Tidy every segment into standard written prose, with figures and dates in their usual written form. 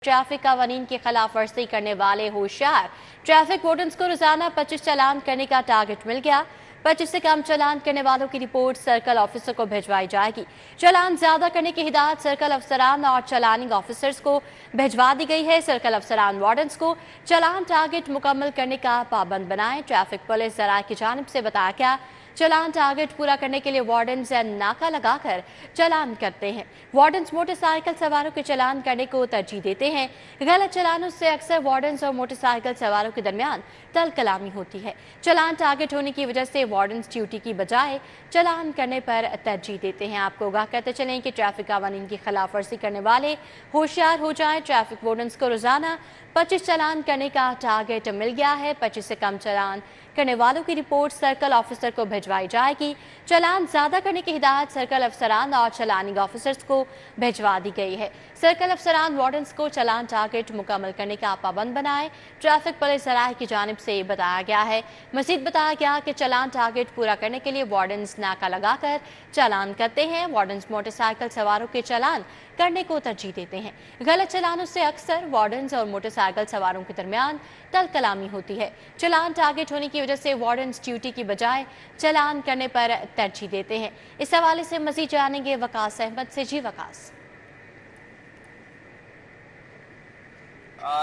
Traffic कानून की खिलाफ वर्जी करने वाले होशियार ट्रैफिक वार्डन्स को रोजाना 25 चालान करने का टारगेट मिल गया। 25 से कम चालान करने वालों की रिपोर्ट सर्कल ऑफिसर को भिजवाई जाएगी। चालान ज्यादा करने की हिदायत सर्कल अफसरान और चालानिंग ऑफिसर्स को भिजवा दी गई है। सर्कल अफसरान वार्डन्स को चालान टारगेट मुकम्मल करने का पाबंद बनाए। ट्रैफिक पुलिस जराये की जानिब से बताया गया, चालान टारगेट पूरा करने के लिए वार्डन्स नाका लगाकर चालान करते हैं। वार्डन्स मोटरसाइकिल सवारों के चालान करने को तरजीह देते हैं। गलत चालानों से अक्सर वार्डन्स और मोटरसाइकिल सवारों के दरमियान तल कलामी होती है। चालान टारगेट होने की वजह से वार्डन्स ड्यूटी की बजाय चालान करने पर तरजीह देते हैं। आपको आगाह करते चलें कि ट्रैफिक कानून की खिलाफ वर्जी करने वाले होशियार हो जाएं। ट्रैफिक वार्डन्स को रोजाना 25 चालान करने का टारगेट मिल गया है। 25 से कम चालान करने वालों की रिपोर्ट सर्कल ऑफिसर को भिजवाई जाएगी। चालान ज्यादा करने की हिदायत सर्कल अफसरान और चालानिंग ऑफिसर्स को भिजवा दी गई है। सर्कल अफसरान वार्डन्स को चालान टारगेट मुकम्मल करने का पाबंद बनाए। ट्रैफिक पुलिस जराये की जानिब से बताया गया है। मजीद बताया गया कि चालान टारगेट पूरा करने के लिए वार्डन्स नाका लगाकर चालान करते हैं। वार्डन्स मोटरसाइकिल सवारों के चालान करने को तरजीह देते हैं। गलत चालानों से अक्सर वार्डन्स और मोटरसाइकिल सवारों के दरमियान तल कलामी होती है। चालान टारगेट होने की वजह से वार्डन्स ड्यूटी की बजाय चालान करने पर तरजीह देते हैं। इस हवाले से मजीद जानेंगे वकास अहमद से। जी वकास।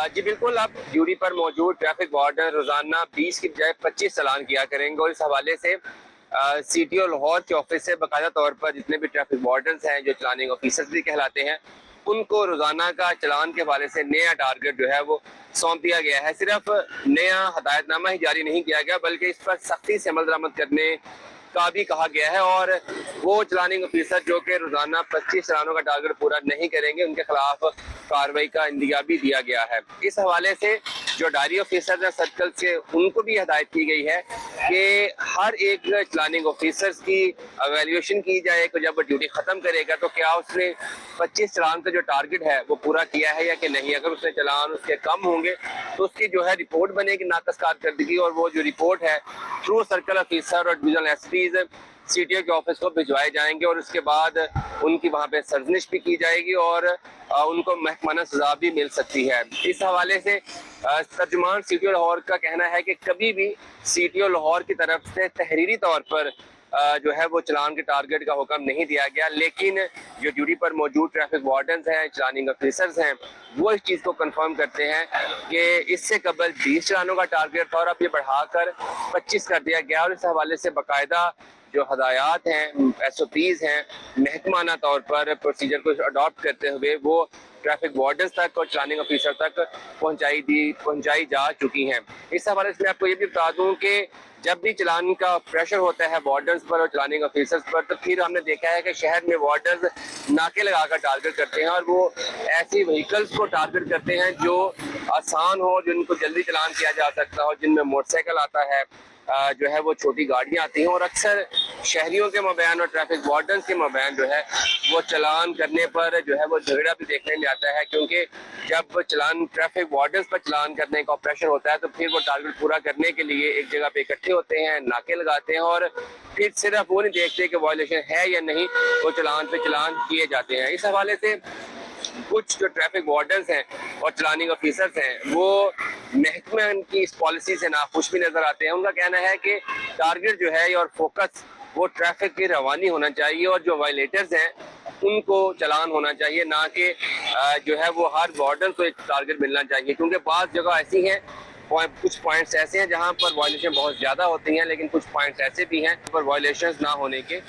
जी बिल्कुल, आप ड्यूटी पर मौजूद ट्रैफिक वार्डन रोजाना 20 की बजाय 25 चालान किया करेंगे और इस हवाले से सीटीओ लाहौर के ऑफिस से बाकायदा तौर पर जितने भी ट्रैफिक वार्डन्स हैं, जो चलानिंग ऑफिसर्स भी कहलाते हैं, उनको रोजाना का चालान के हवाले से नया टारगेट जो है वो सौंप दिया गया है। सिर्फ नया हदायतनामा ही जारी नहीं किया गया बल्कि इस पर सख्ती से अमल दरामद करने का भी कहा गया है और वो चलानिंग ऑफिसर जो कि रोजाना 25 चालानों का टारगेट पूरा नहीं करेंगे, उनके खिलाफ कार्रवाई का इंदिया भी दिया गया है। इस हवाले से जो डायरी ऑफिसर है सर्कल से, उनको भी हदायत की गई है कि हर एक चलानिंग ऑफिसर की एवेल्यूएशन की जाए कि जब वो ड्यूटी खत्म करेगा तो क्या उसने 25 चालान का जो टारगेट है वो पूरा किया है या कि नहीं। अगर उसने चालान उसके कम होंगे तो उसकी जो है रिपोर्ट बनेगी नाकस कारकर्दगी और वो जो रिपोर्ट है थ्रू सर्कल ऑफिसर और डिविजनल एसपीज सीटीओ के ऑफिस को भिजवाए जाएंगे और उसके बाद उनकी वहां पे सर्जनिश भी की जाएगी और उनको महकमाना सजा भी मिल सकती है। इस हवाले से तर्जुमान सीटीओ लाहौर का कहना है कि कभी भी सीटीओ लाहौर की तरफ से तहरीरी तौर पर जो है वो चालान के टारगेट का हुक्म नहीं दिया गया, लेकिन जो ड्यूटी पर मौजूद ट्रैफिक वार्डन्स हैं, चालानिंग ऑफिसर्स हैं, वो इस चीज़ को कंफर्म करते हैं कि इससे कबल 20 चालानों का टारगेट था और अब ये बढ़ाकर 25 कर दिया गया और इस हवाले से बाकायदा जो हदायत हैं, SOPs हैं, महकमाना तौर पर प्रोसीजर को अडॉप्ट करते हुए वो ट्रैफिक वार्डन्स तक और चालानिंग ऑफिसर तक पहुंचाई जा चुकी हैं। इस हवाले से मैं आपको ये भी बता दूं कि जब भी चालान का प्रेशर होता है वार्डन्स पर और चालानिंग ऑफिसर्स पर, तो फिर हमने देखा है कि शहर में वार्डन्स नाके लगाकर टारगेट करते हैं और वो ऐसी व्हीकल्स को टारगेट करते हैं जो आसान हो, जिनको जल्दी चालान किया जा सकता हो, जिनमें मोटरसाइकिल आता है, जो है वो छोटी गाड़ियां आती हैं और अक्सर शहरियों के मबैन और ट्रैफिक वार्डन्स के मबैन जो है वो चालान करने पर जो है वो झगड़ा भी देखने में आता है, क्योंकि जब चालान ट्रैफिक वार्डन्स पर चालान करने का प्रेशर होता है तो फिर वो टारगेट पूरा करने के लिए एक जगह पे इकट्ठे होते हैं, नाके लगाते हैं और फिर सिर्फ वो नहीं देखते कि वायलेशन है या नहीं, वो चालान पे चालान किए जाते हैं। इस हवाले से कुछ जो ट्रैफिक वार्डन्स हैं और चालानिंग ऑफिसर्स हैं वो महकमे की इस पॉलिसी से नाखुश भी नजर आते हैं। उनका कहना है कि टारगेट जो है और फोकस वो ट्रैफिक की रवानी होना चाहिए और जो वायलेटर्स हैं उनको चालान होना चाहिए, ना कि जो है वो हर वार्डन को एक टारगेट मिलना चाहिए, क्योंकि बाज़ जगह ऐसी हैं, कुछ पॉइंट्स ऐसे हैं जहां पर वायलेशन बहुत ज़्यादा होती हैं, लेकिन कुछ पॉइंट्स ऐसे भी हैं पर वायलेशन ना होने के